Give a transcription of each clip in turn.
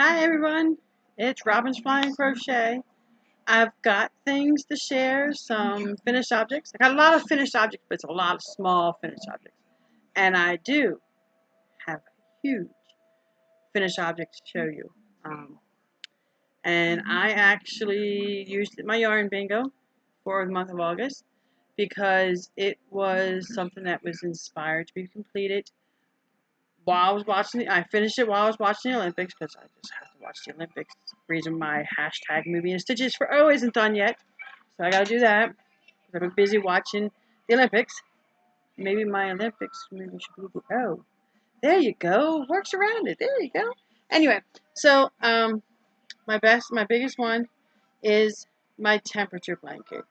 Hi everyone, it's Robinflying Crochet. I've got things to share, some finished objects. I got a lot of finished objects, but it's a lot of small finished objects. And I do have a huge finished object to show you. And I actually used my yarn bingo for the month of August because it was something that was inspired to be completed while I was watching I finished it while I was watching the Olympics because I just have to watch the Olympics. Reason my hashtag Me InStitches for O isn't done yet, so I gotta do that. I've been busy watching the Olympics. Maybe my Olympics maybe should be the O. There you go. Works around it. There you go. Anyway, so my biggest one is my temperature blanket.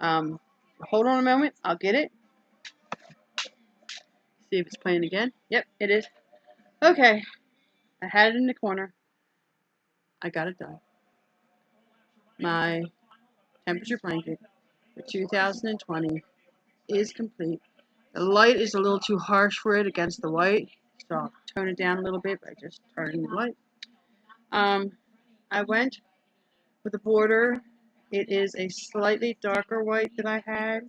Hold on a moment. I'll get it. See if it's playing again. Yep, it is. Okay, I had it in the corner. I got it done. My temperature blanket for 2020 is complete. The light is a little too harsh for it against the white, so I'll tone it down a little bit by just turning the light. I went with a border. It is a slightly darker white that I had.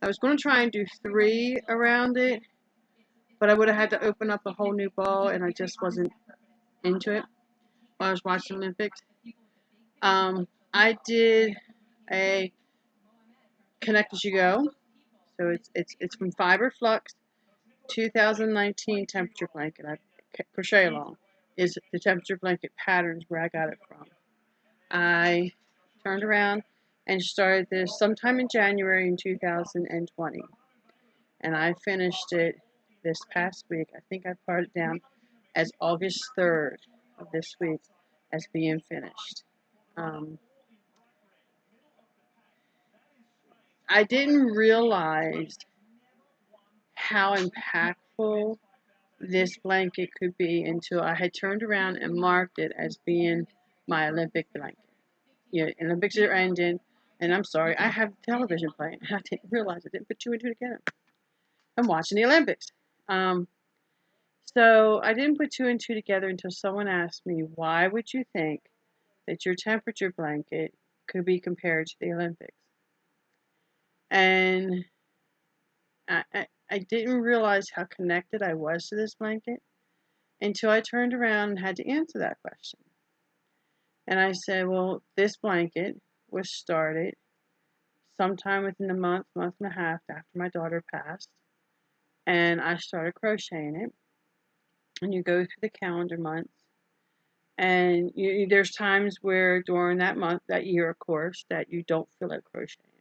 I was going to try and do 3 around it, but I would have had to open up a whole new ball, and I just wasn't into it while I was watching the Olympics. I did a Connect as you go. So it's from Fiber Flux 2019 temperature blanket. I crochet along is the temperature blanket patterns where I got it from. I turned around and started this sometime in January in 2020, and I finished it this past week. I think I put it down as August 3rd of this week as being finished. I didn't realize how impactful this blanket could be until I had turned around and marked it as being my Olympic blanket. You know, Olympics are ending, and I'm sorry, I have television playing. I didn't realize I didn't put 2 and 2 together. I'm watching the Olympics. So I didn't put 2 and 2 together until someone asked me, why would you think that your temperature blanket could be compared to the Olympics? And I didn't realize how connected I was to this blanket until I turned around and had to answer that question. And I said, well, this blanket was started sometime within a month and a half after my daughter passed. And I started crocheting it. And you go through the calendar months. And there's times where during that month, that year, of course, that you don't feel like crocheting.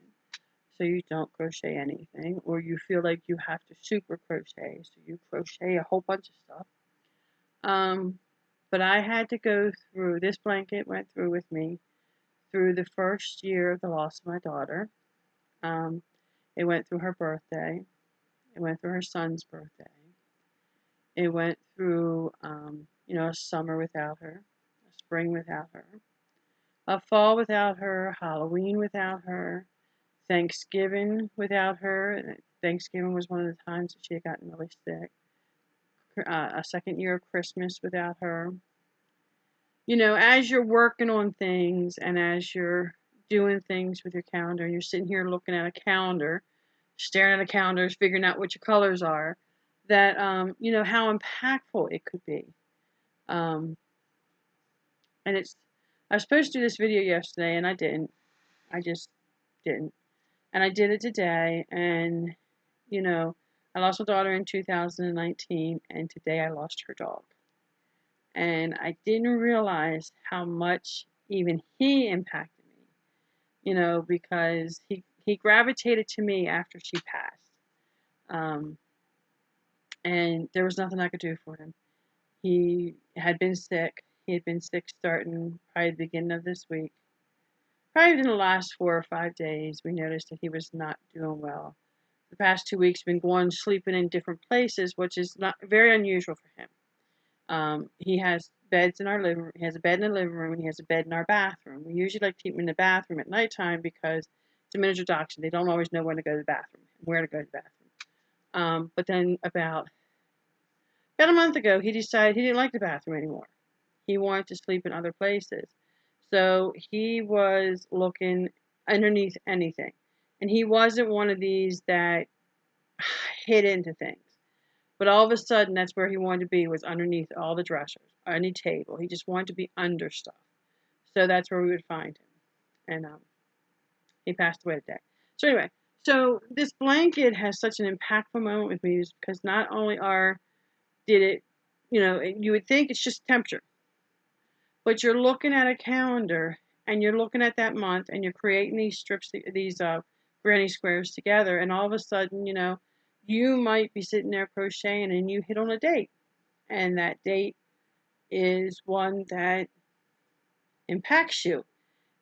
So you don't crochet anything. Or you feel like you have to super crochet. So you crochet a whole bunch of stuff. But I had to go through, this blanket went through with me through the first year of the loss of my daughter. It went through her birthday. It went through her son's birthday. It went through, a summer without her, a spring without her, a fall without her, Halloween without her, Thanksgiving without her. Thanksgiving was one of the times that she had gotten really sick. A second year of Christmas without her. You know, as you're working on things and as you're doing things with your calendar, and you're sitting here looking at a calendar, staring at a calendar, figuring out what your colors are, that, how impactful it could be. And I was supposed to do this video yesterday, and I didn't. I just didn't. And I did it today, and, I lost my daughter in 2019, and today I lost her dog. And I didn't realize how much even he impacted me, because he gravitated to me after she passed. And there was nothing I could do for him. He had been sick. He had been sick starting probably the beginning of this week. Probably in the last 4 or 5 days, we noticed that he was not doing well. The past 2 weeks, been going sleeping in different places, which is not very unusual for him. He has beds in our living room. He has a bed in the living room, and he has a bed in our bathroom. We usually like to keep him in the bathroom at nighttime because it's a miniature dachshund. They don't always know when to go to the bathroom, where to go to the bathroom. But then about a month ago, he decided he didn't like the bathroom anymore. He wanted to sleep in other places. So he was looking underneath anything. And he wasn't one of these that hid into things. But all of a sudden, that's where he wanted to be, was underneath all the dressers, any table. He just wanted to be under stuff. So that's where we would find him. And he passed away today. So anyway, so this blanket has such an impactful moment with me because not only did it, you would think it's just temperature, but you're looking at a calendar and you're looking at that month and you're creating these strips, these granny squares together, and all of a sudden, you might be sitting there crocheting and you hit on a date, and that date is one that impacts you.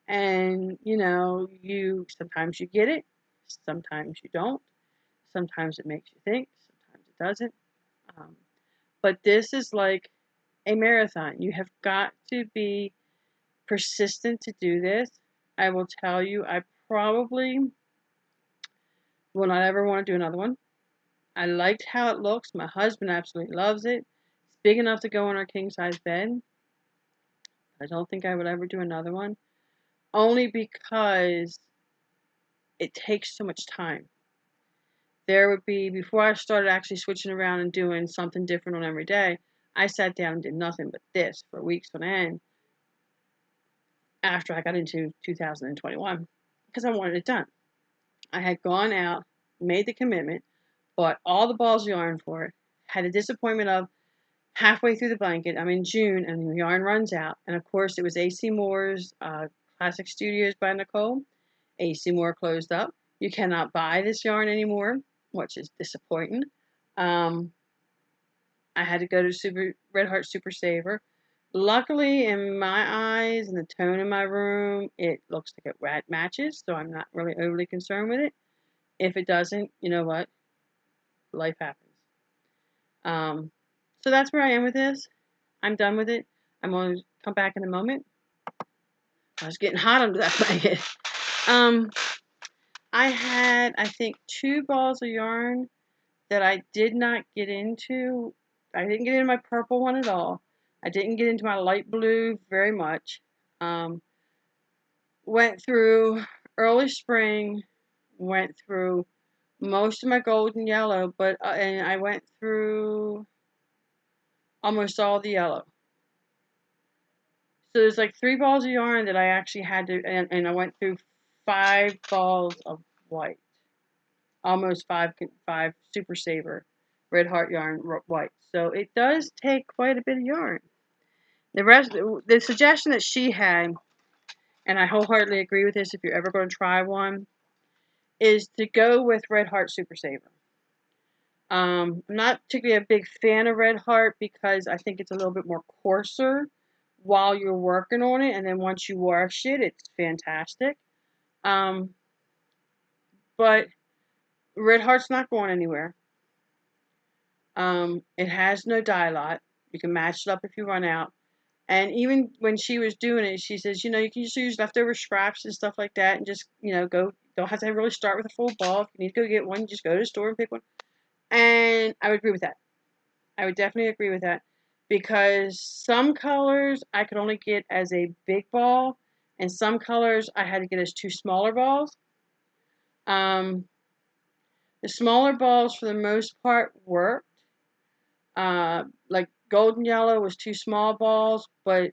And you sometimes you get it, sometimes you don't, sometimes it makes you think, sometimes it doesn't. But this is like a marathon. You have got to be persistent to do this. I will tell you, I probably will not ever want to do another one. I liked how it looks. My husband absolutely loves it. It's big enough to go on our king size bed. I don't think I would ever do another one, only because it takes so much time. There would be, before I started actually switching around and doing something different on every day, I sat down and did nothing but this for weeks on end after I got into 2021 because I wanted it done. I had gone out, made the commitment, bought all the balls of yarn for it, had a disappointment of halfway through the blanket. I'm in June and the yarn runs out. And of course, it was AC Moore's Classic Studios by Nicole. AC Moore closed up. You cannot buy this yarn anymore, which is disappointing. I had to go to Red Heart Super Saver. Luckily, in my eyes and the tone in my room, it looks like it matches, so I'm not really overly concerned with it. If it doesn't, you know what? Life happens. So that's where I am with this. I'm done with it. I'm going to come back in a moment. I was getting hot under that blanket. I had, I think, 2 balls of yarn that I did not get into. I didn't get into my purple one at all. I didn't get into my light blue very much. Went through early spring, went through most of my golden yellow, but and I went through almost all the yellow. So there's like 3 balls of yarn that I actually had to, and I went through 5 balls of white, almost 5 Super Saver Red Heart yarn white. So it does take quite a bit of yarn. The suggestion that she had, and I wholeheartedly agree with this if you're ever going to try one, is to go with Red Heart Super Saver. I'm not particularly a big fan of Red Heart because I think it's a little bit more coarser while you're working on it, and then once you wash it, it's fantastic. But Red Heart's not going anywhere. It has no dye lot. You can match it up if you run out. And even when she was doing it, she says, you can just use leftover scraps and stuff like that and just, go. Don't have to really start with a full ball. If you need to go get one, just go to the store and pick one. And I would agree with that. I would definitely agree with that. Because some colors I could only get as a big ball, and some colors I had to get as 2 smaller balls. The smaller balls, for the most part, worked. Like golden yellow was 2 small balls, but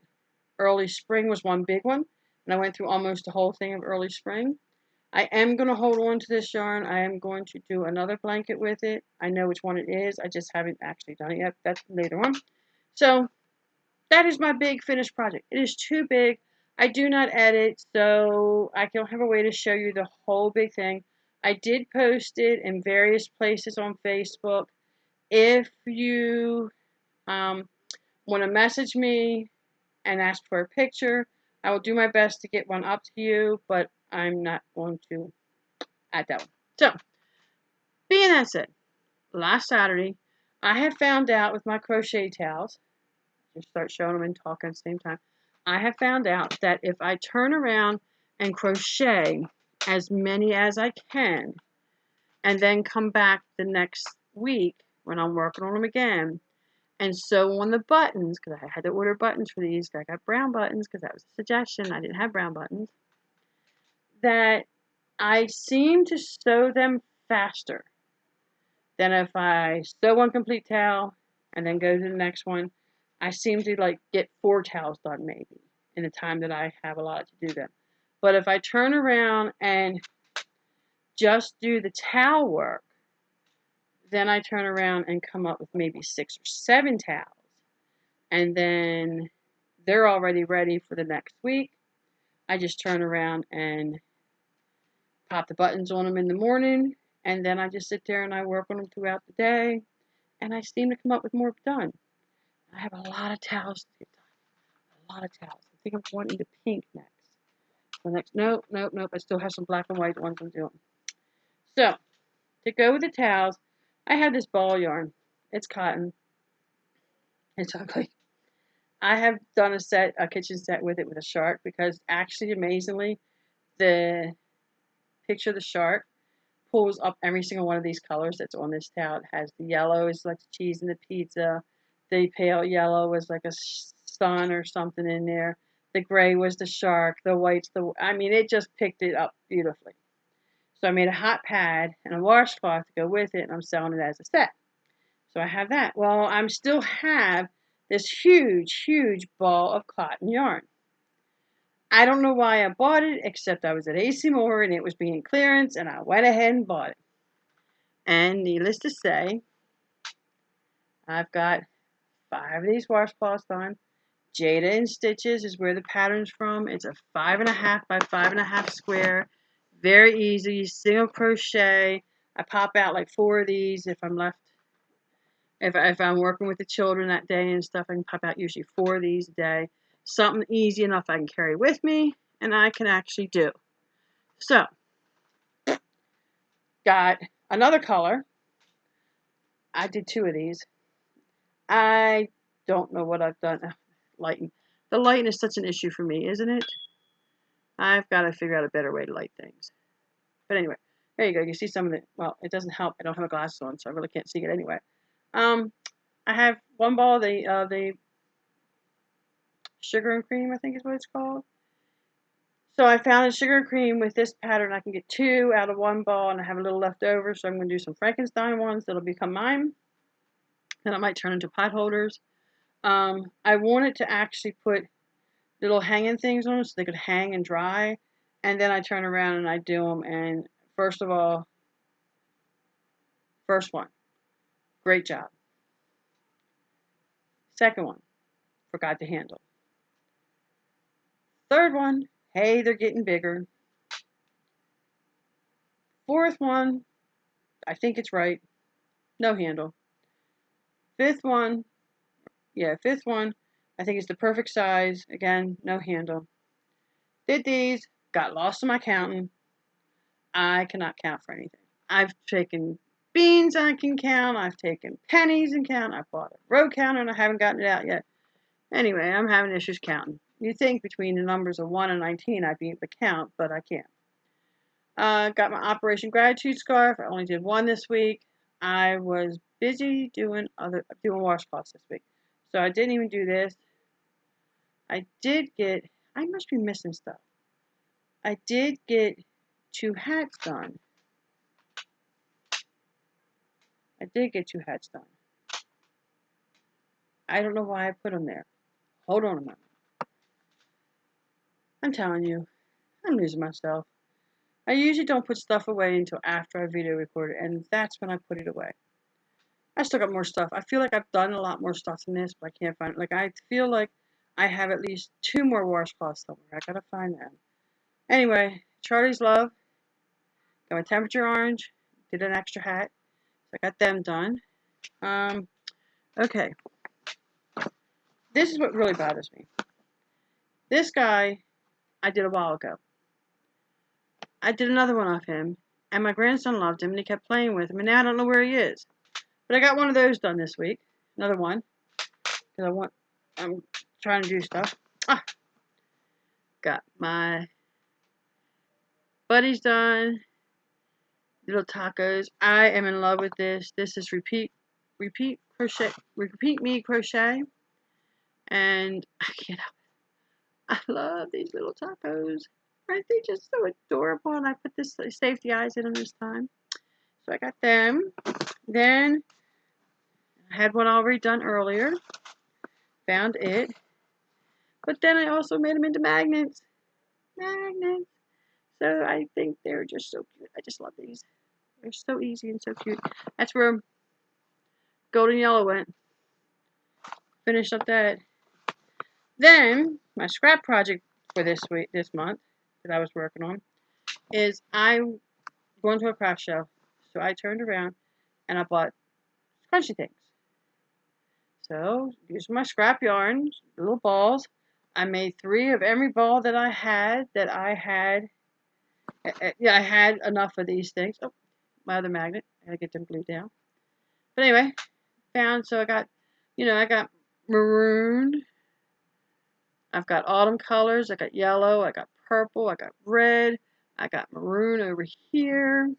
early spring was 1 big one, and I went through almost the whole thing of early spring. I am going to hold on to this yarn. I am going to do another blanket with it. I know which one it is. I just haven't actually done it yet. That's later on. So that is my big finished project. It is too big. I do not edit, so I don't have a way to show you the whole big thing. I did post it in various places on Facebook. If you want to message me and ask for a picture, I will do my best to get one up to you, but I'm not going to add that one. So, being that said, last Saturday, I had found out with my crochet towels, just start showing them and talking at the same time, I have found out that if I turn around and crochet as many as I can, and then come back the next week when I'm working on them again, and sew on the buttons, because I had to order buttons for these. I got brown buttons because that was a suggestion. I didn't have brown buttons. That I seem to sew them faster than if I sew one complete towel and then go to the next one. I seem to like get 4 towels done maybe in the time that I have allotted to do them. But if I turn around and just do the towel work, then I turn around and come up with maybe 6 or 7 towels. And then they're already ready for the next week. I just turn around and pop the buttons on them in the morning. And then I just sit there and I work on them throughout the day. And I seem to come up with more done. I have a lot of towels to get done. A lot of towels. I think I'm going into pink next. So next, nope. I still have some black and white ones I'm doing. So, to go with the towels, I have this ball yarn. It's cotton. It's ugly. I have done a kitchen set with it with a shark because actually, amazingly, the picture of the shark pulls up every single one of these colors that's on this towel. It has the yellow is like the cheese and the pizza. The pale yellow was like a sun or something in there. The gray was the shark. The white's I mean, it just picked it up beautifully. So I made a hot pad and a washcloth to go with it, and I'm selling it as a set. So I have that. Well, I still have this huge ball of cotton yarn. I don't know why I bought it, except I was at AC Moore and it was being clearance, and I went ahead and bought it. And needless to say, I've got 5 of these washcloths done. Jayda InStitches is where the pattern's from. It's a 5.5 by 5.5 square. Very easy, single crochet. I pop out like 4 of these if I'm left. If I'm working with the children that day and stuff, I can pop out usually 4 of these a day. Something easy enough I can carry with me and I can actually do. So, got another color. I did 2 of these. I don't know what I've done. Lighting. The lighting is such an issue for me, isn't it? I've got to figure out a better way to light things. But anyway, there you go. You see some of it. Well, it doesn't help. I don't have my glasses on, so I really can't see it anyway. I have one ball of the sugar and cream, I think is what it's called. So I found a sugar and cream with this pattern. I can get 2 out of 1 ball, and I have a little left over, so I'm going to do some Frankenstein ones that'll become mine. Then I might turn into pot holders. I wanted to actually put little hanging things on them so they could hang and dry. And then I turn around and I do them. And first of all, first one, great job. Second one, forgot to handle. Third one, hey, they're getting bigger. Fourth one, I think it's right, no handle. Fifth one, I think it's the perfect size. Again, no handle. Did these, got lost in my counting. I cannot count for anything. I've taken beans I can count. I've taken pennies and count. I've bought a road counter and I haven't gotten it out yet. Anyway, I'm having issues counting. You'd think between the numbers of 1 and 19 I'd be able to count, but I can't. Got my Operation Gratitude scarf. I only did 1 this week. I was busy doing washcloths this week, so I didn't even do this. I must be missing stuff. I did get 2 hats done. I don't know why I put them there. Hold on a moment. I'm telling you, I'm losing myself. I usually don't put stuff away until after I video record it, and that's when I put it away. I still got more stuff. I feel like I've done a lot more stuff than this, but I can't find it. Like, I feel like I have at least 2 more washcloths somewhere. I gotta find them. Anyway, Charli's Love. Got my temperature orange. Did an extra hat. So I got them done. Okay. This is what really bothers me. This guy, I did a while ago. I did another one off him, and my grandson loved him, and he kept playing with him, and now I don't know where he is. But I got one of those done this week. Another one. Because I'm trying to do stuff. Got my buddies done. Little tacos. I am in love with this. This is repeat repeat Me Crochet, and I can't help it. I love these little tacos. Aren't they just so adorable? And I put this safety eyes in them this time. So I got them. Then I had one already done earlier. Found it. But then I also made them into magnets. Magnets. So I think they're just so cute. I just love these. They're so easy and so cute. That's where golden yellow went. Finished up that. Then my scrap project for this month that I was working on is I'm going to a craft show. So I turned around and I bought scrunchy things. So these are my scrap yarns, little balls. I made 3 of every ball that I had. Yeah, I had enough of these things. Oh, my other magnet. I gotta get them glued down. But anyway, so I got, I got maroon. I've got autumn colors. I got yellow. I got purple. I got red. I got maroon over here.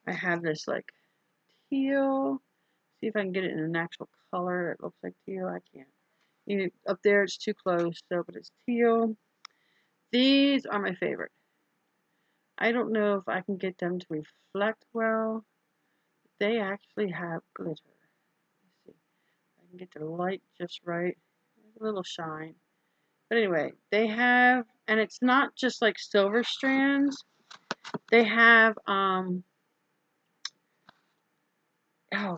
I have this like teal. See if I can get it in an actual color. It looks like teal. I can't. Up there it's too close, so but it's teal. These are my favorite. I don't know if I can get them to reflect well. They actually have glitter. Let's see. I can get the light just right. There's a little shine. But anyway, they have, and it's not just like silver strands. They have, oh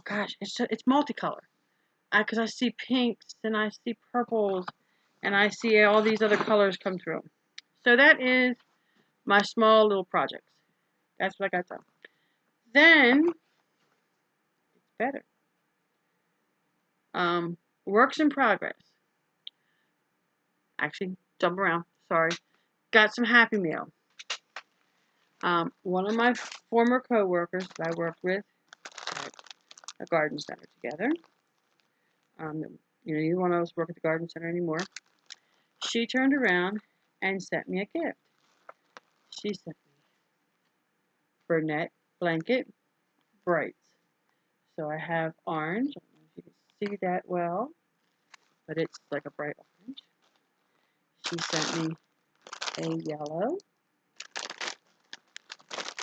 gosh, it's multicolor. Because I see pinks and I see purples and I see all these other colors come through. So that is my small little projects. That's what I got done. Then it's better. Works in progress. Actually, jump around. Sorry. Got some Happy Meal. One of my former co-workers that I worked with at a garden center together. You want to work at the garden center anymore. She turned around and sent me a gift. She sent me Burnett blanket brights. So I have orange. I don't know if you can see that well, but it's like a bright orange. She sent me a yellow.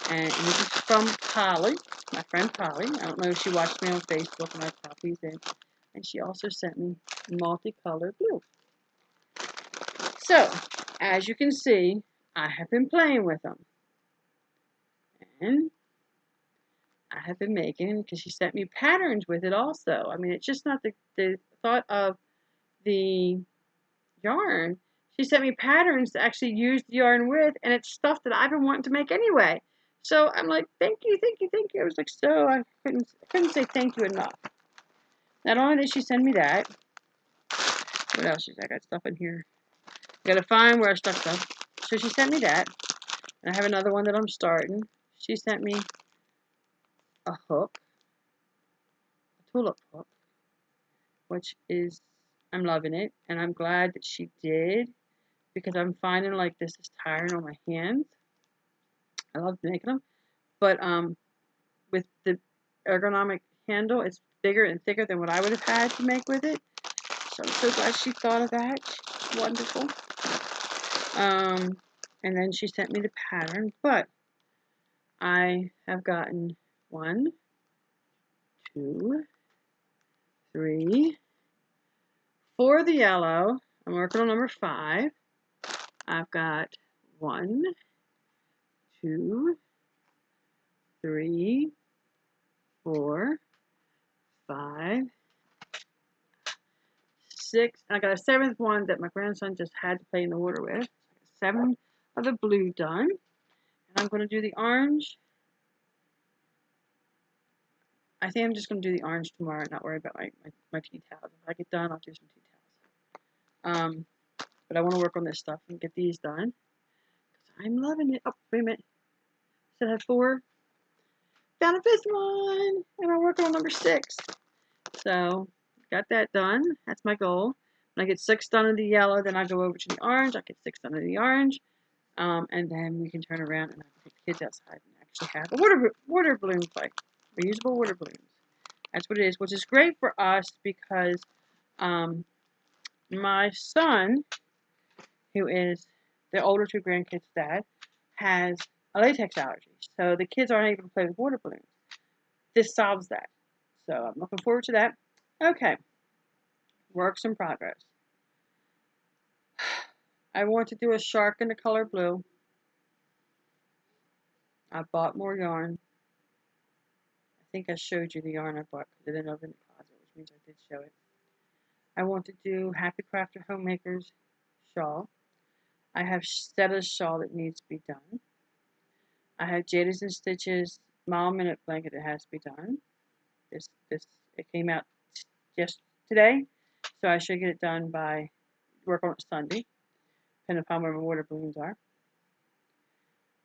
And this is from Charli, my friend Charli. I don't know if she watched me on Facebook and I popped these in. And she also sent me multicolored blue. So, as you can see, I have been playing with them. And I have been making, because she sent me patterns with it also. I mean, it's just not the thought of the yarn. She sent me patterns to actually use the yarn with, and it's stuff that I've been wanting to make anyway. So I'm like, thank you, thank you, thank you. I was like, so I couldn't say thank you enough. Not only did she send me that, what else? I got stuff in here. I gotta find where I stuck stuff. So she sent me that, and I have another one that I'm starting. She sent me a hook, a tulip hook, which is, I'm loving it, and I'm glad that she did, because I'm finding like this is tiring on my hands. I love making them, but with the ergonomic handle, it's bigger and thicker than what I would have had to make with it. So I'm so glad she thought of that. She's wonderful. And then she sent me the pattern, but I have gotten 1, 2, 3, 4 of the yellow. I'm working on number 5. I've got 1, 2, 3, 4, 5, 6. And I got a 7th one that my grandson just had to play in the water with. 7 of the blue done. And I'm going to do the orange. I think I'm just going to do the orange tomorrow and not worry about my tea towels. If I get done, I'll do some tea towels. But I want to work on this stuff and get these done. I'm loving it. Oh, wait a minute. Still have 4. Found a 5th one. And I'm working on number 6. So, got that done. That's my goal. When I get 6 done of the yellow, then I go over to the orange. I get 6 done of the orange. And then we can turn around and I can take the kids outside and actually have a water balloon fight. Reusable water balloons. That's what it is, which is great for us because my son, who is the older two grandkids' dad, has a latex allergy. So the kids aren't able to play with water balloons. This solves that. So I'm looking forward to that. Okay. Works in progress. I want to do a shark in the color blue. I bought more yarn. I think I showed you the yarn I bought because I didn't open the closet, which means I did show it. I want to do Happy Crafter Homemaker's shawl. I have Setta's shawl that needs to be done. I have Jayda InStitches Mile Minute blanket that has to be done. It came out just today, so I should get it done by work on it Sunday, depending upon where my water balloons are.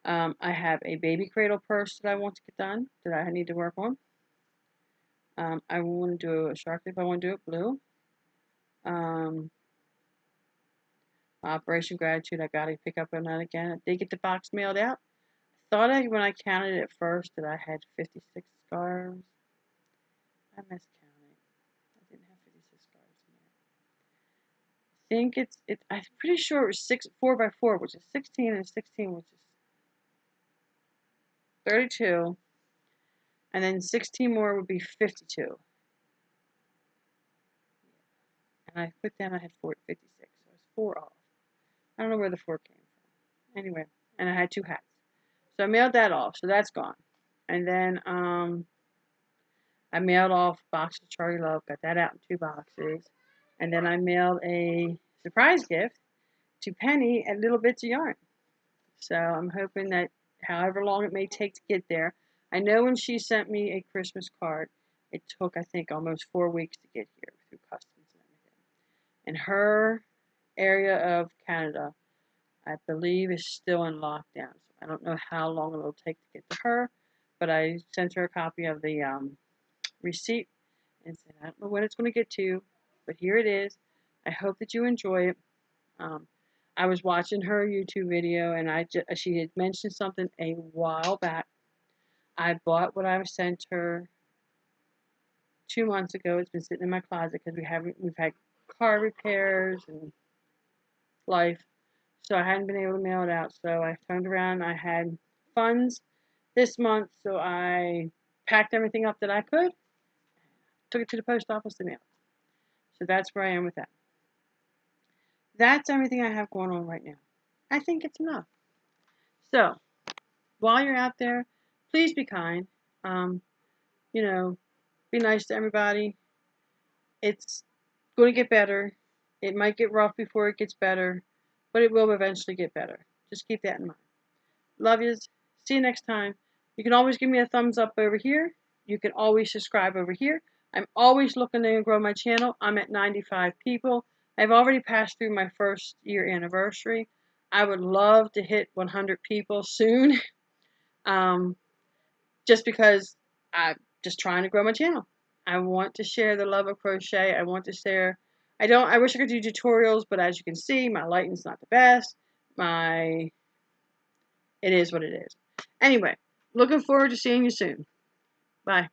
I have a baby cradle purse that I want to get done, that I need to work on. I want to do a shark if I want to do it blue. Operation Gratitude, I got to pick up on that again. I did get the box mailed out. Thought when I counted it at first that I had 56 scarves. I miscounted. I didn't have 56 scarves in there. I think I'm pretty sure it was 4 by 4, which is 16, and 16, which is 32. And then 16 more would be 52. And I put down I had 56, so I was 4 off. I don't know where the 4 came from. Anyway, and I had 2 hats. So I mailed that off, so that's gone. And then I mailed off a box of Charli Love, got that out in 2 boxes. And then I mailed a surprise gift to Penny and Little Bits of Yarn. So I'm hoping that however long it may take to get there. I know when she sent me a Christmas card, it took, I think, almost 4 weeks to get here through customs and everything. And her area of Canada, I believe, is still in lockdown. So I don't know how long it'll take to get to her, but I sent her a copy of the receipt and said, I don't know when it's going to get to you, but here it is. I hope that you enjoy it. I was watching her YouTube video, and she had mentioned something a while back. I bought what I sent her 2 months ago. It's been sitting in my closet because we've had car repairs and life, so I hadn't been able to mail it out. So I turned around. I had funds this month, so I packed everything up that I could, took it to the post office to mail. So that's where I am with that. That's everything I have going on right now. I think it's enough. So, while you're out there, please be kind. Be nice to everybody. It's going to get better. It might get rough before it gets better, but it will eventually get better. Just keep that in mind. Love yous. See you next time. You can always give me a thumbs up over here. You can always subscribe over here. I'm always looking to grow my channel. I'm at 95 people. I've already passed through my 1st year anniversary. I would love to hit 100 people soon. Just because I'm just trying to grow my channel. I want to share the love of crochet. I want to share. I wish I could do tutorials, but as you can see, my lighting's not the best. It is what it is. Anyway, looking forward to seeing you soon. Bye.